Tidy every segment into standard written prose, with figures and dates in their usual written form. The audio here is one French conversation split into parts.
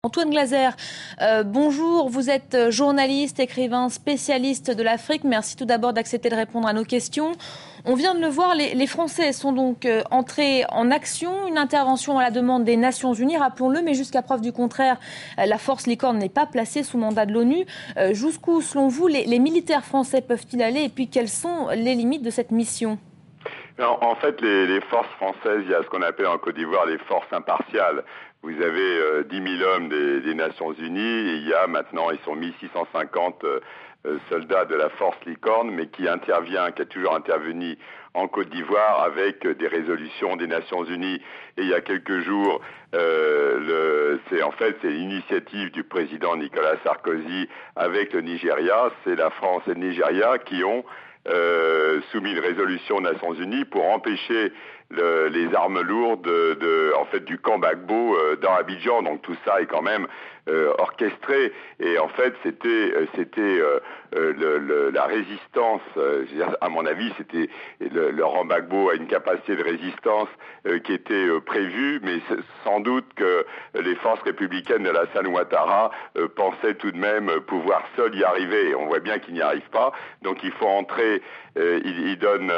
Antoine Glaser, bonjour, vous êtes journaliste, écrivain, spécialiste de l'Afrique. Merci tout d'abord d'accepter de répondre à nos questions. On vient de le voir, les Français sont donc entrés en action, une intervention à la demande des Nations Unies, rappelons-le, mais jusqu'à preuve du contraire, la force Licorne n'est pas placée sous mandat de l'ONU. Jusqu'où, selon vous, les militaires français peuvent-ils aller et puis quelles sont les limites de cette mission ? En fait, les forces françaises, il y a ce qu'on appelle en Côte d'Ivoire les forces impartiales. Vous avez 10 000 hommes des Nations Unies et il y a maintenant, ils sont 1650 soldats de la force Licorne, mais qui a toujours intervenu en Côte d'Ivoire avec des résolutions des Nations Unies. Et il y a quelques jours, c'est l'initiative du président Nicolas Sarkozy avec le Nigeria. C'est la France et le Nigeria qui ont soumis une résolution aux Nations Unies pour empêcher les armes lourdes du camp Gbagbo dans Abidjan. Donc tout ça est quand même orchestré. Et en fait, c'était la résistance. À mon avis, c'était Laurent Gbagbo a une capacité de résistance qui était prévue, mais sans doute que les forces républicaines de Alassane Ouattara pensaient tout de même pouvoir seuls y arriver. Et on voit bien qu'ils n'y arrivent pas. Donc il faut entrer. Il donne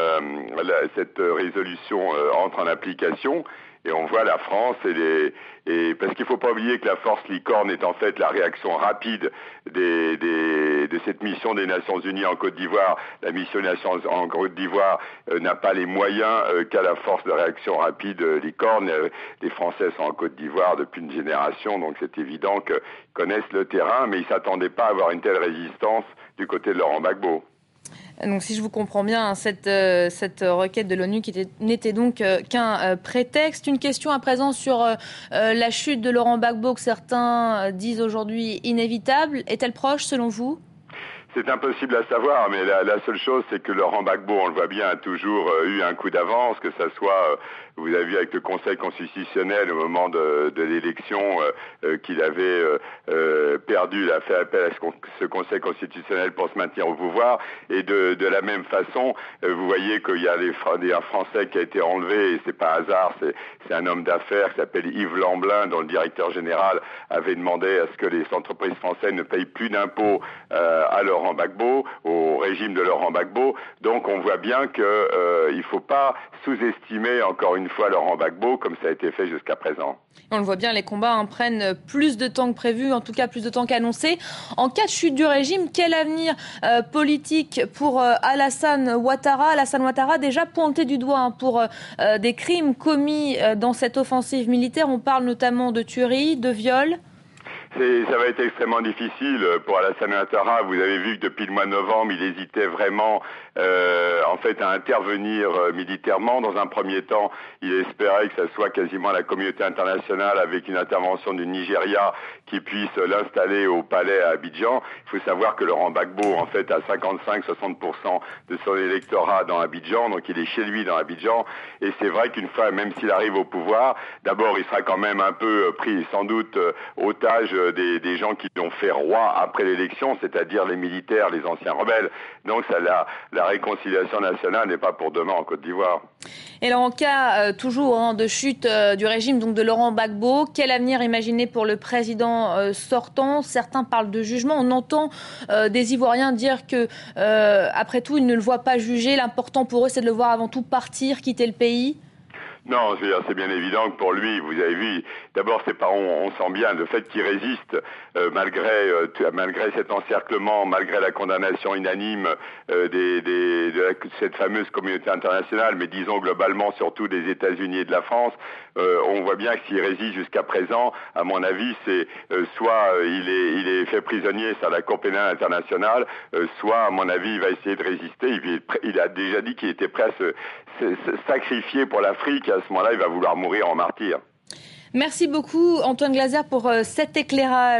cette résolution entre en application et on voit la France parce qu'il ne faut pas oublier que la force Licorne est en fait la réaction rapide de cette mission des Nations Unies en Côte d'Ivoire. La mission des Nations Unies en Côte d'Ivoire n'a pas les moyens qu'a la force de réaction rapide Licorne. Les Français sont en Côte d'Ivoire depuis une génération, donc c'est évident qu'ils connaissent le terrain, mais ils ne s'attendaient pas à avoir une telle résistance du côté de Laurent Gbagbo. Donc, si je vous comprends bien, cette requête de l'ONU n'était donc qu'un prétexte. Une question à présent sur la chute de Laurent Gbagbo que certains disent aujourd'hui inévitable. Est-elle proche selon vous ? C'est impossible à savoir, mais la seule chose, c'est que Laurent Gbagbo, on le voit bien, a toujours eu un coup d'avance, que ça soit, vous avez vu avec le Conseil constitutionnel au moment de l'élection qu'il avait perdu, il a fait appel à ce Conseil constitutionnel pour se maintenir au pouvoir, et de la même façon, vous voyez qu'il y a un Français qui a été enlevé, et c'est pas hasard, c'est un homme d'affaires qui s'appelle Yves Lamblin, dont le directeur général avait demandé à ce que les entreprises françaises ne payent plus d'impôts à Laurent Gbagbo, au régime de Laurent Gbagbo. Donc on voit bien qu'il ne faut pas sous-estimer encore une fois Laurent Gbagbo comme ça a été fait jusqu'à présent. On le voit bien, les combats prennent plus de temps que prévu, en tout cas plus de temps qu'annoncé. En cas de chute du régime, quel avenir politique pour Alassane Ouattara ? Alassane Ouattara déjà pointé du doigt pour des crimes commis dans cette offensive militaire. On parle notamment de tueries, de viols. Ça va être extrêmement difficile pour Alassane Ouattara. Vous avez vu que depuis le mois de novembre, il hésitait vraiment à intervenir militairement. Dans un premier temps, il espérait que ça soit quasiment la communauté internationale avec une intervention du Nigeria qui puisse l'installer au palais à Abidjan. Il faut savoir que Laurent Gbagbo, en fait, a 55-60% de son électorat dans Abidjan, donc il est chez lui dans Abidjan. Et c'est vrai qu'une fois, même s'il arrive au pouvoir, d'abord, il sera quand même un peu pris, sans doute, otage des gens qui l'ont fait roi après l'élection, c'est-à-dire les militaires, les anciens rebelles. Donc la réconciliation nationale n'est pas pour demain en Côte d'Ivoire. Et alors en cas toujours de chute du régime donc de Laurent Gbagbo, quel avenir imaginer pour le président sortant ? Certains parlent de jugement. On entend des Ivoiriens dire que après tout ils ne le voient pas juger. L'important pour eux c'est de le voir avant tout partir, quitter le pays. Non, c'est bien évident que pour lui, vous avez vu, d'abord on sent bien le fait qu'il résiste malgré cet encerclement, malgré la condamnation unanime de cette fameuse communauté internationale, mais disons globalement surtout des États-Unis et de la France. On voit bien que s'il résiste jusqu'à présent, à mon avis, c'est soit il est fait prisonnier sur la Cour pénale internationale, soit à mon avis il va essayer de résister. Il a déjà dit qu'il était prêt à se sacrifier pour l'Afrique. À ce moment-là, il va vouloir mourir en martyr. Merci beaucoup Antoine Glaser pour cet éclairage.